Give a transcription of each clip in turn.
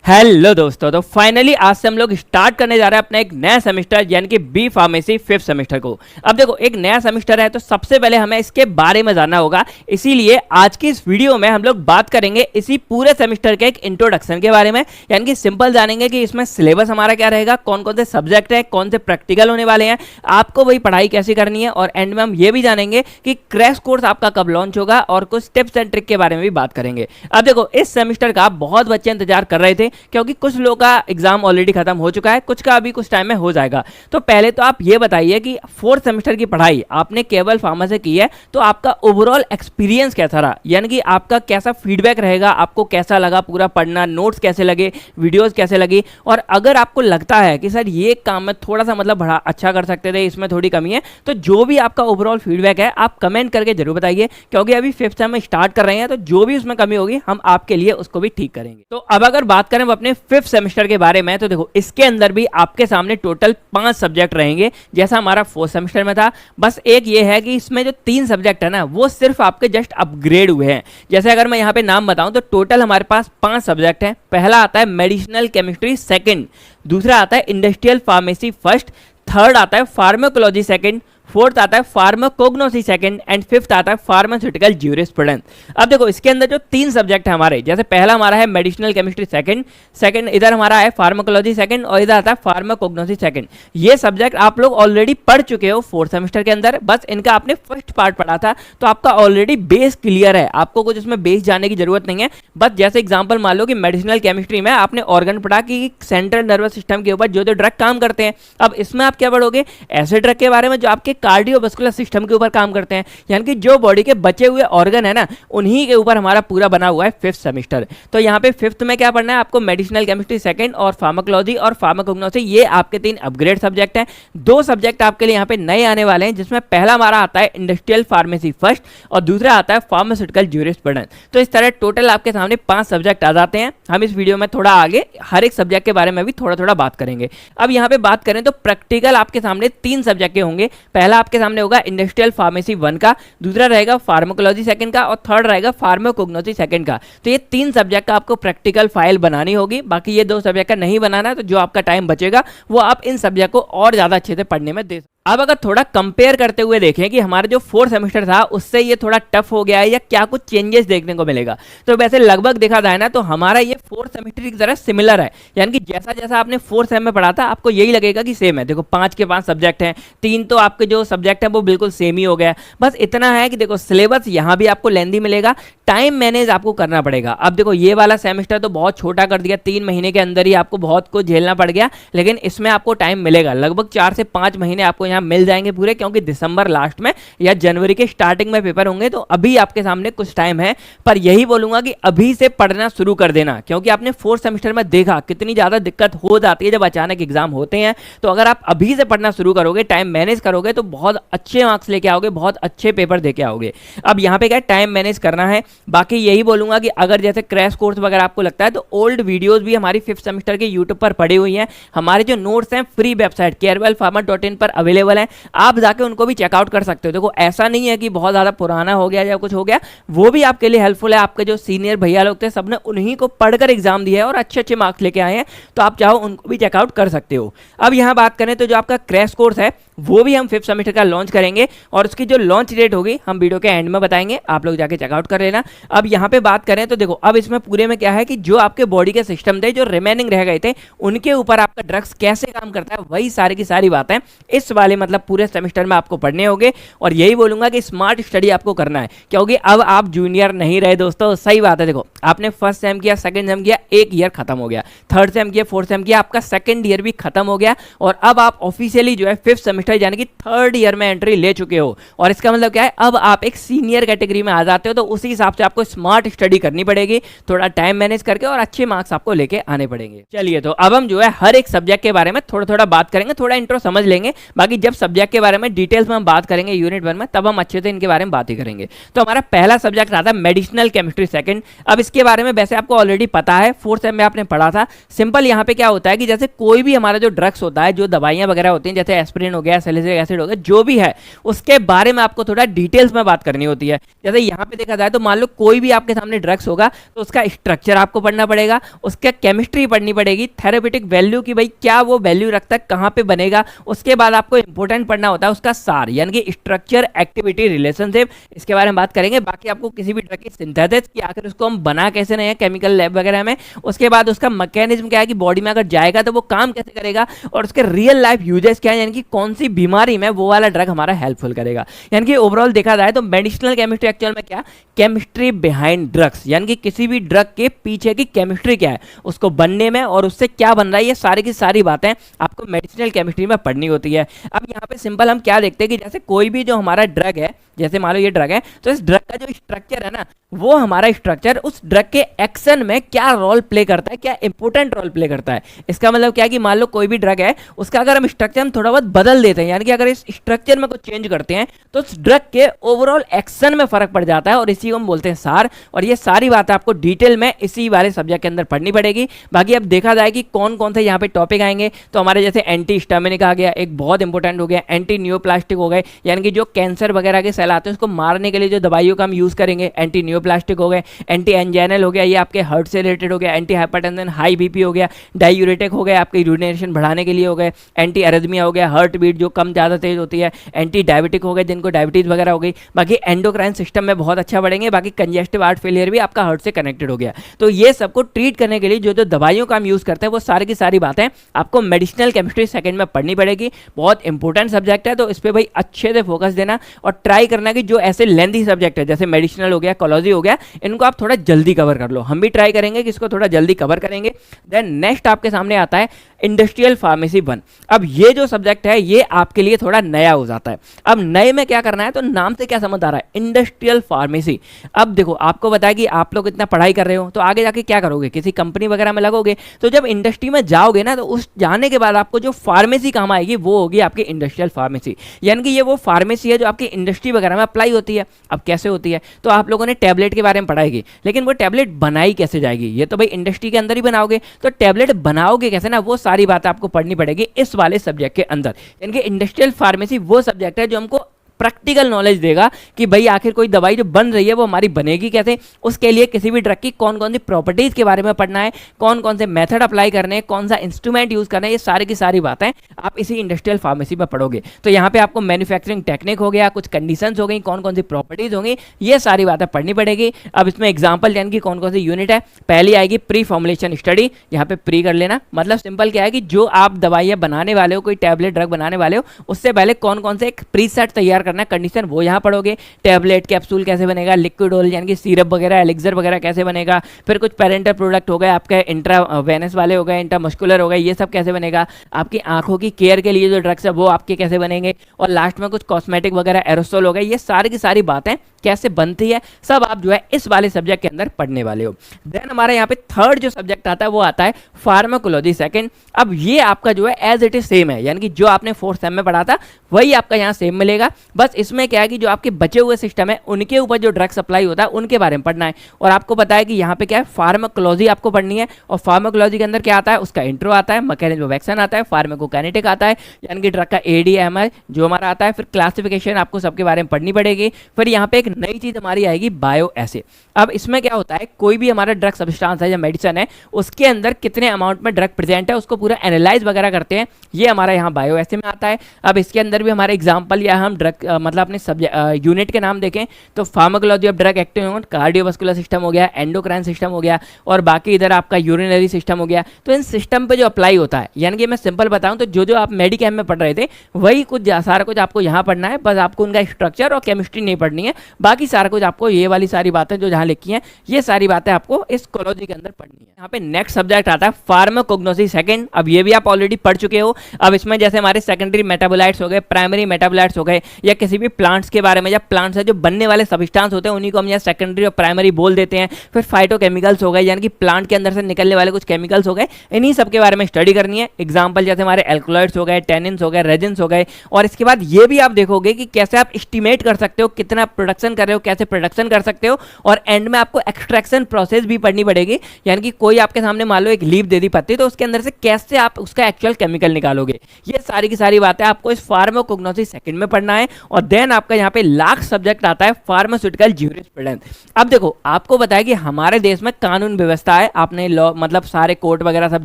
Hello दोस्तों, तो finally आज से हम लोग स्टार्ट करने जा रहे हैं अपना एक नया सेमेस्टर यानी कि बी फार्मेसी 5th सेमेस्टर को। अब देखो, एक नया सेमेस्टर है तो सबसे पहले हमें इसके बारे में जानना होगा। इसीलिए आज की इस वीडियो में हम लोग बात करेंगे इसी पूरे सेमेस्टर के एक इंट्रोडक्शन के बारे में, यानी कि सिंपल जानेंगे कि इसमें सिलेबस हमारा क्या रहेगा, कौन कौन से सब्जेक्ट हैं, कौन से प्रैक्टिकल होने वाले हैं, आपको वही पढ़ाई कैसे करनी है, और एंड में हम ये भी जानेंगे कि क्रैश कोर्स आपका कब लॉन्च होगा और कुछ टिप्स एंड ट्रिक के बारे में भी बात करेंगे। अब देखो, इस सेमेस्टर का बहुत बच्चे इंतजार कर रहे थे क्योंकि कुछ लोगों का एग्जाम ऑलरेडी खत्म हो चुका है, कुछ का अभी कुछ टाइम में हो जाएगा। तो पहले तो आप ये बताइए कि 4th सेमेस्टर की पढ़ाई आपने केवल फार्मा से की है तो आपका ओवरऑल एक्सपीरियंस कैसा रहा, यानी कि आपका कैसा फीडबैक रहेगा, आपको कैसा लगा पूरा पढ़ना, नोट्स कैसे लगे, वीडियोस कैसे लगी। और अगर आपको लगता है कि सर ये काम में थोड़ा सा मतलब बड़ा अच्छा कर सकते थे, इसमें थोड़ी कमी है, तो जो भी आपका ओवरऑल फीडबैक है आप कमेंट करके जरूर बताइए, क्योंकि अभी 5th सेम में स्टार्ट कर रहे हैं तो जो भी उसमें कमी होगी हम आपके लिए उसको भी ठीक करेंगे। तो अब अगर बात करें अपने 5th सेमेस्टर के बारे में, तो देखो इसके अंदर भी आपके सामने टोटल 5 सब्जेक्ट रहेंगे जैसा हमारा 4th सेमेस्टर में था। बस एक ये है कि इसमें जो 3 सब्जेक्ट है ना, वो सिर्फ आपके जस्ट अपग्रेड हुए हैं। जैसे अगर मैं यहाँ पे नाम बताऊं तो टोटल हमारे पास 5 सब्जेक्ट हैं। पहला आता है मेडिसिनल केमिस्ट्री सेकंड, दूसरा आता है इंडस्ट्रियल फार्मेसी फर्स्ट, थर्ड आता है फार्माकोलॉजी सेकंड, फोर्थ आता है फार्माकोग्नोसी सेकंड एंड फिफ्थ आता है फार्मास्यूटिकल ज्यूरिस्प्रूडेंस। अब देखो इसके अंदर जो 3 सब्जेक्ट है हमारे, जैसे पहला हमारा है मेडिसिनल केमिस्ट्री सेकंड इधर हमारा है फार्माकोलॉजी सेकंड और इधर आता है फार्माकोग्नोसी सेकंड। ये सब्जेक्ट आप लोग ऑलरेडी पढ़ चुके हो 4th सेमेस्टर के अंदर, बस इनका आपने फर्स्ट पार्ट पढ़ा था तो आपका ऑलरेडी बेस क्लियर है, आपको कुछ इसमें बेस जाने की जरूरत नहीं है। बस जैसे एग्जाम्पल मान लो कि मेडिसिनल केमिस्ट्री में आपने ऑर्गन पढ़ा कि सेंट्रल नर्वस सिस्टम के ऊपर जो जो ड्रग काम करते हैं। अब इसमें आप क्या पढ़ोगे, ऐसे ड्रग के बारे में जो आपके कार्डियोवास्कुलर सिस्टम के ऊपर काम करते हैं, यानी कि जो बॉडी के बचे हुए ऑर्गन है ना, उन्हीं के ऊपर हमारा पूरा बना हुआ है 5th सेमेस्टर। तो यहाँ पे 5th में क्या पढ़ना है आपको, मेडिसिनल केमिस्ट्री सेकंड और फार्माकोलॉजी और फार्माकोग्नोसी, ये आपके 3 अपग्रेड सब्जेक्ट हैं। 2 सब्जेक्ट आपके लिए यहाँ पे नए आने वाले हैं, जिसमें पहला हमारा आता है इंडस्ट्रियल फार्मेसी फर्स्ट और दूसरा आता है फार्मास्यूटिकल ज्यूरिस्प्रूडेंस। तो इस तरह टोटल आपके सामने 5 सब्जेक्ट आ जाते हैं। हम इस वीडियो में थोड़ा आगे हर एक सब्जेक्ट के बारे में भी थोड़ा थोड़ा बात करेंगे। अब यहाँ पे बात करें तो प्रैक्टिकल आपके सामने 3 सब्जेक्ट के होंगे। पहला आपके सामने होगा इंडस्ट्रियल फार्मेसी 1 का, दूसरा रहेगा फार्माकोलॉजी सेकंड का और थर्ड रहेगा फार्माकोग्नोसी सेकंड का। तो ये 3 सब्जेक्ट का आपको प्रैक्टिकल फाइल बनानी होगी। बाकी ये 2 सब्जेक्ट का नहीं बनाना है, तो जो आपका टाइम बचेगा वो आप इन सब्जेक्ट को और ज्यादा अच्छे से पढ़ने में दे सकते। अब अगर थोड़ा कंपेयर करते हुए देखें कि हमारा जो 4th सेमेस्टर था उससे ये थोड़ा टफ हो गया है या क्या कुछ चेंजेस देखने को मिलेगा, तो वैसे लगभग देखा जाए ना तो हमारा ये 4th सेमेस्टर की तरह सिमिलर है, यानी कि जैसा जैसा आपने 4th सेम में पढ़ा था आपको यही लगेगा कि सेम है। देखो 5 के 5 सब्जेक्ट हैं, 3 तो आपके जो सब्जेक्ट है वो बिल्कुल सेम ही हो गया। बस इतना है कि देखो सिलेबस यहाँ भी आपको लेंदी मिलेगा, टाइम मैनेज आपको करना पड़ेगा। अब देखो ये वाला सेमेस्टर तो बहुत छोटा कर दिया, 3 महीने के अंदर ही आपको बहुत कुछ झेलना पड़ गया, लेकिन इसमें आपको टाइम मिलेगा, लगभग 4 से 5 महीने आपको यहाँ मिल जाएंगे पूरे, क्योंकि दिसंबर लास्ट में या जनवरी के स्टार्टिंग में पेपर होंगे। तो अभी आपके सामने कुछ टाइम है, पर यही बोलूंगा कि अभी से पढ़ना शुरू कर देना, क्योंकि आपने 4th सेमेस्टर में देखा कितनी ज्यादा दिक्कत हो जाती है जब अचानक एग्जाम होते हैं। तो अगर आप अभी से पढ़ना शुरू करोगे, टाइम मैनेज करोगे, तो बहुत अच्छे मार्क्स लेके आओगे, बहुत अच्छे पेपर देके आओगे। अब यहाँ पे क्या टाइम मैनेज करना है। बाकी यही बोलूंगा कि अगर जैसे क्रैश कोर्स वगैरह आपको लगता है तो ओल्ड वीडियोस भी हमारी 5th सेमेस्टर के यूट्यूब पर पड़ी हुई हैं। हमारे जो नोट्स हैं फ्री वेबसाइट carewellpharma.in पर अवेलेबल हैं, आप जाके उनको भी चेकआउट कर सकते हो। देखो ऐसा नहीं है कि बहुत ज़्यादा पुराना हो गया या कुछ हो गया, वो भी आपके लिए हेल्पफुल है। आपके जो सीनियर भैया लोग थे सबने उन्हीं को पढ़कर एग्जाम दिया है और अच्छे अच्छे मार्क्स लेके आए हैं, तो आप चाहो उनको भी चेकआउट कर सकते हो। अब यहाँ बात करें तो जो आपका क्रैश कोर्स है वो भी हम 5th सेमेस्टर का लॉन्च करेंगे और उसकी जो लॉन्च डेट होगी हम वीडियो के एंड में बताएंगे, आप लोग जाके चेकआउट कर लेना। अब यहाँ पे बात करें तो देखो अब इसमें पूरे में क्या है कि जो आपके बॉडी के सिस्टम थे जो रिमेनिंग रह गए थे उनके ऊपर आपका ड्रग्स कैसे काम करता है, वही सारी की सारी बातें इस वाले मतलब पूरे सेमेस्टर में आपको पढ़ने होंगे। और यही बोलूंगा कि स्मार्ट स्टडी आपको करना है, क्योंकि अब आप जूनियर नहीं रहे दोस्तों। सही बात है, देखो आपने 1st सेम किया, 2nd सेम किया, 1 ईयर खत्म हो गया, 3rd सेम किया, 4th सेम किया, आपका 2nd ईयर भी खत्म हो गया और अब आप ऑफिशियली जो है 5th सेमेस्टर यानी कि 3rd ईयर में एंट्री ले चुके हो। और इसका मतलब क्या है, अब आप एक सीनियर कैटेगरी में आ जाते हो, तो उसी हिसाब से आपको स्मार्ट स्टडी करनी पड़ेगी, थोड़ा टाइम मैनेज करके, और अच्छे मार्क्स आपको लेके आने पड़ेंगे। चलिए तो अब हम जो है हर एक सब्जेक्ट के बारे में थोड़ा थोड़ा बात करेंगे, थोड़ा इंट्रो समझ लेंगे। बाकी जब सब्जेक्ट के बारे में डिटेल्स में हम बात करेंगे यूनिट 1 में, तब हम अच्छे से इनके बारे में बात ही करेंगे। तो हमारा पहला सब्जेक्ट आता है मेडिसिनल केमिस्ट्री सेकंड। अब इसके बारे में वैसे आपको ऑलरेडी पता है, 4th सेम में आपने पढ़ा था। सिंपल यहाँ पे क्या होता है कि जैसे कोई भी हमारा जो ड्रग्स होता है, जो दवाइयाँ वगैरह होती हैं, जैसे एस्पिरिन हो गया, गया, सैलिसिलिक एसिड हो गया, जो भी है उसके बारे में आपको थोड़ा डिटेल्स में बात करनी होती है। जैसे यहाँ पे देखा जाए तो मान लो कोई भी आपके सामने ड्रग्स होगा तो उसका स्ट्रक्चर आपको पढ़ना पड़ेगा, उसका केमिस्ट्री पढ़नी पड़ेगी, थेरेपेटिक वैल्यू की भाई क्या वो वैल्यू रखता है, कहाँ पे बनेगा। उसके बाद आपको इंपॉर्टेंट पढ़ना होता है उसका सार, यानी कि स्ट्रक्चर, एक्टिविटी, रिलेशनशिप, इसके बारे में बात करेंगे। बाकी आपको किसी भी ड्रग की सिंथेसिस की आखिर उसको हम बना कैसे नहीं है केमिकल लैब वगैरह में, उसके बाद उसका मैकेनिज्म क्या है कि बॉडी में अगर जाएगा तो वो काम कैसे करेगा, और उसके रियल लाइफ यूजेस क्या है, यानी कि कौन सी बीमारी में वो वाला ड्रग हमारा हेल्पफुल करेगा। यानी कि ओवरऑल देखा जाए तो मेडिसिनल केमिस्ट्री एक्चुअल में क्या, केमिस्ट्री बिहाइंड ड्रग्स, यानी कि किसी भी ड्रग के पीछे की केमिस्ट्री क्या है, उसको बनने में और उससे क्या बन रहा है, ये सारी की सारी बातें आपको मेडिसिनल केमिस्ट्री में पढ़नी होती है। अब यहाँ पे सिंपल हम क्या देखते हैं कि जैसे कोई भी जो हमारा ड्रग है, जैसे मान लो ये ड्रग है, तो इस ड्रग का जो स्ट्रक्चर है ना, वो हमारा स्ट्रक्चर उस ड्रग के एक्शन में क्या रोल प्ले करता है, क्या इंपॉर्टेंट रोल प्ले करता है। इसका मतलब क्या है कि मान लो कोई भी ड्रग है, उसका अगर हम स्ट्रक्चर हम थोड़ा बहुत बदल देते हैं, यानी कि अगर इस स्ट्रक्चर में कुछ चेंज करते हैं तो उस ड्रग के ओवरऑल एक्शन में फर्क पड़ जाता है, और इसी को हम बोलते हैं सार। और ये सारी बातें आपको डिटेल में इसी वाले सब्जेक्ट के अंदर पढ़नी पड़ेगी। बाकी अब देखा जाए कि कौन कौन से यहाँ पे टॉपिक आएंगे, तो हमारे जैसे एंटी हिस्टामिनिक आ गया, एक बहुत इंपॉर्टेंट हो गया, एंटी न्यूप्लास्टिक हो गए, यानी कि जो कैंसर वगैरह के सेल आते हैं उसको मारने के लिए जो दवाइयों का हम यूज करेंगे, एंटी न्यूप्लास्टिक हो गए, एंटी एंजाइनल हो गया, ये आपके हार्ट से रिलेटेड हो गया, एंटी हाइपरटेंशन, हाई बीपी हो गया, डायूरेटिक हो गया, आपके यूरिनेशन बढ़ाने के लिए हो गए, एंटी एरिथमिया हो गया, हार्ट बीट जो कम ज़्यादा तेज होती है, एंटी डायबिटिक हो गए जिनको डायबिटीज वगैरह हो गई। बाकी एंडोक्राइन सिस्टम में बहुत अच्छा बढ़ेंगे। बाकी कंजेस्टिव हार्ट फेलियर भी आपका हार्ट से कनेक्टेड हो गया। तो ये सबको ट्रीट करने के लिए जो जो दवाइयों का हम यूज़ करते हैं वो सारी की सारी बातें आपको मेडिसिनल केमिस्ट्री सेकंड में पढ़नी पड़ेगी। बहुत इंपॉर्टेंट सब्जेक्ट है, तो इस पर भाई अच्छे से फोकस देना और ट्राई करना कि जो ऐसे लेंथी सब्जेक्ट है जैसे मेडिसिनल हो गया, कोलॉजी हो गया, इनको आप थोड़ा जल्दी कवर कर लो। हम भी ट्राई करेंगे कि इसको थोड़ा जल्दी कवर करेंगे। देन नेक्स्ट आपके सामने आता है इंडस्ट्रियल फार्मेसी 1। अब ये जो सब्जेक्ट है ये आपके लिए थोड़ा नया हो जाता है। अब नए में क्या करना है, तो नाम से क्या समझ आ रहा है, इंडस्ट्रियल फार्मेसी। अब देखो आपको बताया कि आप लोग इतना पढ़ाई कर रहे हो तो आगे जाके क्या करोगे, किसी कंपनी वगैरह में लगोगे। तो जब इंडस्ट्री में जाओगे ना, तो उस जाने के बाद आपको जो फार्मेसी काम आएगी वो होगी आपकी इंडस्ट्रियल फार्मेसी। यानी कि ये वो फार्मेसी है जो आपकी इंडस्ट्री वगैरह में अप्लाई होती है। अब कैसे होती है, तो आप लोगों ने टैबलेट के बारे में पढ़ाएगी, लेकिन वो टैबलेट बनाई कैसे जाएगी, ये तो भाई इंडस्ट्री के अंदर ही बनाओगे। तो टैबलेट बनाओगे कैसे ना, वो सारी बात आपको पढ़नी पड़ेगी इस वाले सब्जेक्ट के अंदर। यानी कि इंडस्ट्रियल फार्मेसी वो सब्जेक्ट है जो हमको प्रैक्टिकल नॉलेज देगा कि भाई आखिर कोई दवाई जो बन रही है वो हमारी बनेगी कैसे, उसके लिए किसी भी ड्रग की कौन कौन सी प्रॉपर्टीज के बारे में पढ़ना है, कौन कौन से मेथड अप्लाई करने हैं, कौन सा इंस्ट्रूमेंट यूज करना है, ये सारी की सारी बातें आप इसी इंडस्ट्रियल फार्मेसी में पढ़ोगे। तो यहाँ पे आपको मैन्युफैक्चरिंग टेक्निक हो गया, कुछ कंडीशंस हो गई, कौन कौन सी प्रॉपर्टीज होंगी, ये सारी बातें पढ़नी पड़ेगी। अब इसमें एग्जाम्पल यानी कि कौन कौन सी यूनिट है, पहली आएगी प्री फॉर्मुलेशन स्टडी। यहाँ पे प्री कर लेना, मतलब सिंपल क्या है कि जो आप दवाइयाँ बनाने वाले हो, कोई टैबलेट ड्रग बनाने वाले हो, उससे पहले कौन कौन से एक प्री सेट तैयार करना है कंडीशन, वो यहाँ पढ़ोगे। टैबलेट कैप्सूल कैसे बनेगा, लिक्विड ओल यानी कि सिरप वगैरह, एलिक्सर वगैरह कैसे बनेगा, फिर कुछ पेरेंटल प्रोडक्ट हो गए आपके, इंट्रावेनस वाले हो गए, इंट्रामस्कुलर हो गए, ये सब कैसे बनेगा। आपकी आंखों की केयर के लिए जो ड्रग्स है वो आपके कैसे बनेंगे, और लास्ट में कुछ कॉस्मेटिक वगैरह, एरोसोल हो गए, ये सारी की सारी बातें कैसे बनती है सब आप जो है इस वाले सब्जेक्ट के अंदर पढ़ने वाले हो। देन हमारे यहाँ पे थर्ड जो सब्जेक्ट आता है वो आता है फार्माकोलॉजी सेकंड। अब ये आपका जो है एज इट इज सेम है, यानी कि जो आपने फोर्थ सेम में पढ़ा था वही आपका यहाँ सेम मिलेगा। बस इसमें क्या है कि जो आपके बचे हुए सिस्टम है उनके ऊपर जो ड्रग सप्लाई होता है उनके बारे में पढ़ना है। और आपको पता है कि यहाँ पे क्या है, फार्माकोलॉजी आपको पढ़नी है। और फार्माकोलॉजी के अंदर क्या आता है, उसका इंट्रो आता है, मैकेनिज्म ऑफ एक्शन आता है, फार्माकोकाइनेटिक आता है, यानी कि ड्रग का ADMR जो हमारा आता है, फिर क्लासिफिकेशन आपको सबके बारे में पढ़नी पड़ेगी। फिर यहाँ पे एक नई चीज हमारी आएगी बायो एसे। अब इसमें क्या होता है, कोई भी हमारा ड्रग सब्सटेंस है या मेडिसिन है उसके अंदर कितने अमाउंट में ड्रग प्रेजेंट है उसको पूरा एनालाइज वगैरह करते हैं, ये हमारा यहाँ बायो एसे में आता है। अब इसके अंदर भी हमारे एग्जांपल या हम ड्रग मतलब अपने यूनिट के नाम देखें तो pharmacology of drug acting on cardiovascular system हो गया, एंडोक्राइन सिस्टम हो गया, और बाकी इधर आपका यूरिनरी सिस्टम हो गया। तो इन सिस्टम पे जो अप्लाई होता है, यानी कि मैं सिंपल बताऊं तो जो जो आप मेडिकैम में पढ़ रहे थे वही कुछ सारा कुछ आपको यहाँ पढ़ना है। बस आपको उनका स्ट्रक्चर और केमिस्ट्री नहीं पढ़नी है, बाकी सारा कुछ आपको ये वाली सारी बातें जो जहाँ लिखी हैं ये सारी बातें आपको इस कोलॉजी के अंदर पढ़नी है। यहाँ पे नेक्स्ट सब्जेक्ट आता है फार्माकोग्नोसी सेकंड। अब ये भी आप ऑलरेडी पढ़ चुके हो। अब इसमें जैसे हमारे सेकेंडरी मेटाबोलाइट्स हो गए, प्राइमरी मेटाबोलाइट्स हो गए, या या किसी भी प्लांट्स के बारे में, या प्लांट्स से जो बनने वाले सब्सटेंस होते हैं उन्हीं को हम यहाँ सेकेंडरी और प्राइमरी बोल देते हैं। फिर फाइटोकेमिकल्स हो गए, यानी कि प्लांट के अंदर से निकलने वाले कुछ केमिकल्स हो गए, इन्हीं सब के बारे में स्टडी करनी है। एग्जाम्पल जैसे हमारे एल्कोलॉइड्स हो गए, टेनिन्स हो गए, रेजिन्स हो गए। और इसके बाद ये भी आप देखोगे कि कैसे आप एस्टिमेट कर सकते हो कितना प्रोडक्शन कर रहे हो, कैसे प्रोडक्शन कर सकते हो। और एंड में आपको एक्सट्रैक्शन प्रोसेस भी पढ़नी पड़ेगी, यानी कि कोई आपके सामने मान लो एक लीफ दे दी पत्ती, तो उसके अंदर से कैसे आप उसका एक्चुअल केमिकल निकालोगे। ये सारी की सारी बातें आपको इस फार्माकोग्नोसी सेकंड में पढ़ना है। और देन आपका यहाँ पे लास्ट सब्जेक्ट आता है फार्मास्यूटिकल ज्यूरिस्प्रूडेंस। अब देखो आपको बताया कि हमारे देश में कानून व्यवस्था है, आपने लॉ मतलब सारे कोर्ट वगैरह सब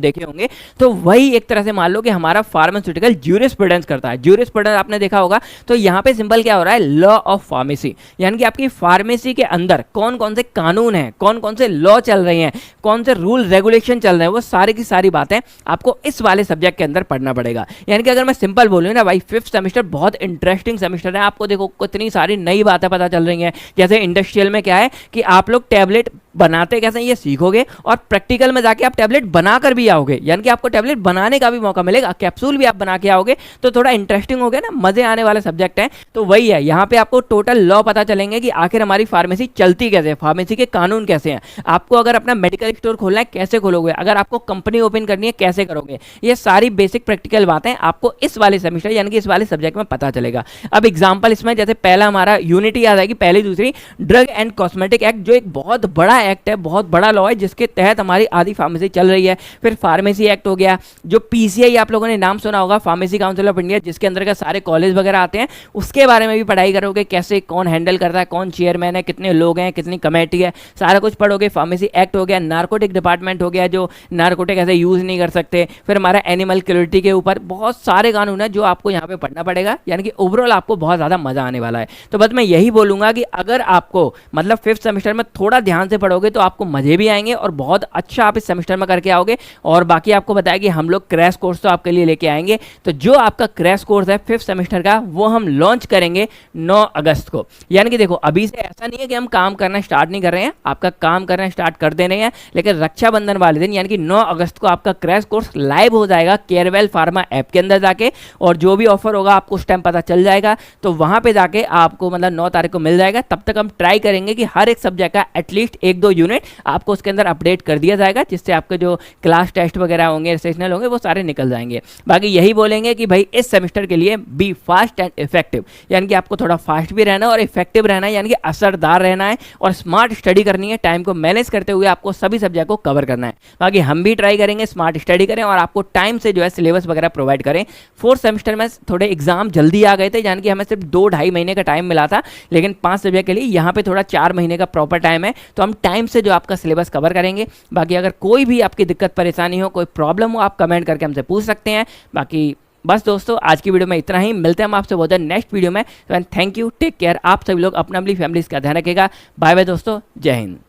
देखे होंगे, तो वही एक तरह से मान लो कि हमारा फार्मास्यूटिकल ज्यूरिस्प्रूडेंस करता है। ज्यूरिस्प्रूडेंस आपने देखा होगा, तो यहाँ पे सिंपल क्या हो रहा है, लॉ ऑफ फार्मेसी, यानी कि आपकी फार्मेसी के अंदर कौन कौन से कानून हैं, कौन कौन से लॉ चल रहे हैं, कौन से रूल रेगुलेशन चल रहे हैं, वो सारी की सारी बातें आपको इस वाले सब्जेक्ट के अंदर पढ़ना पड़ेगा। यानी कि अगर मैं सिंपल बोलूँ ना भाई, 5th सेमेस्टर बहुत इंटरेस्टिंग सेमेस्टर है। आपको देखो कितनी सारी नई बातें पता चल रही हैं। जैसे इंडस्ट्रियल में क्या है कि आप लोग टैबलेट बनाते कैसे ये सीखोगे, और प्रैक्टिकल में जाके आप टैबलेट बनाकर भी आओगे, यानी कि आपको टैबलेट बनाने का भी मौका मिलेगा, कैप्सूल भी आप बना के आओगे। तो थोड़ा इंटरेस्टिंग हो गया ना, मजे आने वाले सब्जेक्ट है। तो वही है, यहाँ पे आपको टोटल लॉ पता चलेंगे कि आखिर हमारी फार्मेसी चलती कैसे है, फार्मेसी के कानून कैसे हैं। आपको अगर अपना मेडिकल स्टोर खोलना है कैसे खोलोगे, अगर आपको कंपनी ओपन करनी है कैसे करोगे, ये सारी बेसिक प्रैक्टिकल बातें आपको इस वाले सेमेस्टर यानी कि इस वाले सब्जेक्ट में पता चलेगा। अब एग्जाम्पल इसमें जैसे पहला हमारा यूनिटी याद आएगी, पहली दूसरी ड्रग एंड कॉस्मेटिक एक्ट, जो एक बहुत बड़ा एक्ट है, बहुत बड़ा लॉ है, जिसके तहत हमारी आधी फार्मेसी चल रही है। फिर फार्मेसी एक्ट हो गया, जो पीसीआई आप लोगों ने नाम सुना होगा, फार्मेसी काउंसिल ऑफ इंडिया, जिसके अंदर का सारे कॉलेज वगैरह आते हैं, उसके बारे में भी पढ़ाई करोगे, कैसे कौन हैंडल करता है, कौन चेयरमैन है, कितने लोग हैं, कितनी कमेटी है, सारा कुछ पढ़ोगे। फार्मेसी एक्ट हो गया, नार्कोटिक डिपार्टमेंट हो गया, जो नार्कोटिक ऐसे यूज नहीं कर सकते। फिर हमारा एनिमल क्रूएल्टी के ऊपर बहुत सारे कानून है जो आपको यहाँ पे पढ़ना पड़ेगा, यानी कि ओवरऑल आपको बहुत ज़्यादा मजा आने वाला है। तो बस मैं यही बोलूँगा कि अगर आपको मतलब 5th सेमेस्टर में थोड़ा ध्यान से पढ़ोगे तो आपको मजे भी आएंगे और बहुत अच्छा आप इस सेमेस्टर में करके आओगे। और बाकी आपको बताया कि हम लोग क्रैश कोर्स तो आपके लिए लेके आएंगे। तो जो आपका क्रैश कोर्स है 5th सेमेस्टर का, वो हम लॉन्च करेंगे 9 अगस्त को। यानी कि देखो अभी से ऐसा नहीं है कि हम काम करना स्टार्ट नहीं कर रहे हैं, आपका काम करना स्टार्ट कर दे रहे हैं, लेकिन रक्षाबंधन वाले दिन यानी कि 9 अगस्त को आपका क्रैश कोर्स लाइव हो जाएगा केयरवेल फार्मा ऐप के अंदर जाके। और जो भी ऑफर होगा आपको उस टाइम पता चल जाएगा, तो वहां पे जाके आपको मतलब 9 तारीख को मिल जाएगा। तब तक हम ट्राई करेंगे कि हर एक सब्जेक्ट का एटलीस्ट 1-2 यूनिट आपको उसके अंदर अपडेट कर दिया जाएगा, जिससे आपके जो क्लास टेस्ट वगैरह होंगे, सेशनल होंगे, वो सारे निकल जाएंगे। बाकी यही बोलेंगे कि भाई इस सेमेस्टर के लिए बी फास्ट एंड इफेक्टिव, यानी कि आपको थोड़ा फास्ट भी रहना है और इफेक्टिव रहना है, यानी कि असरदार रहना है और स्मार्ट स्टडी करनी है। टाइम को मैनेज करते हुए आपको सभी सब्जेक्ट को कवर करना है। बाकी हम भी ट्राई करेंगे स्मार्ट स्टडी करें और आपको टाइम से जो है सिलेबस वगैरह प्रोवाइड करें। 4th सेमेस्टर में थोड़े एग्जाम जल्दी आ गए थे, यानी कि हमें सिर्फ 2-2.5 महीने का टाइम मिला था, लेकिन 5 सब्जेक्ट के लिए यहाँ पे थोड़ा 4 महीने का प्रॉपर टाइम है। तो हम टाइम से जो आपका सिलेबस कवर करेंगे। बाकी अगर कोई भी आपकी दिक्कत परेशानी हो, कोई प्रॉब्लम हो, आप कमेंट करके हमसे पूछ सकते हैं। बाकी बस दोस्तों आज की वीडियो में इतना ही, मिलते हैं हम आपसे बहुत नेक्स्ट वीडियो में। Thank you, take care. आप सभी लोग अपना अपनी फैमिली का ध्यान रखिएगा। बाय बाय दोस्तों, जय हिंद।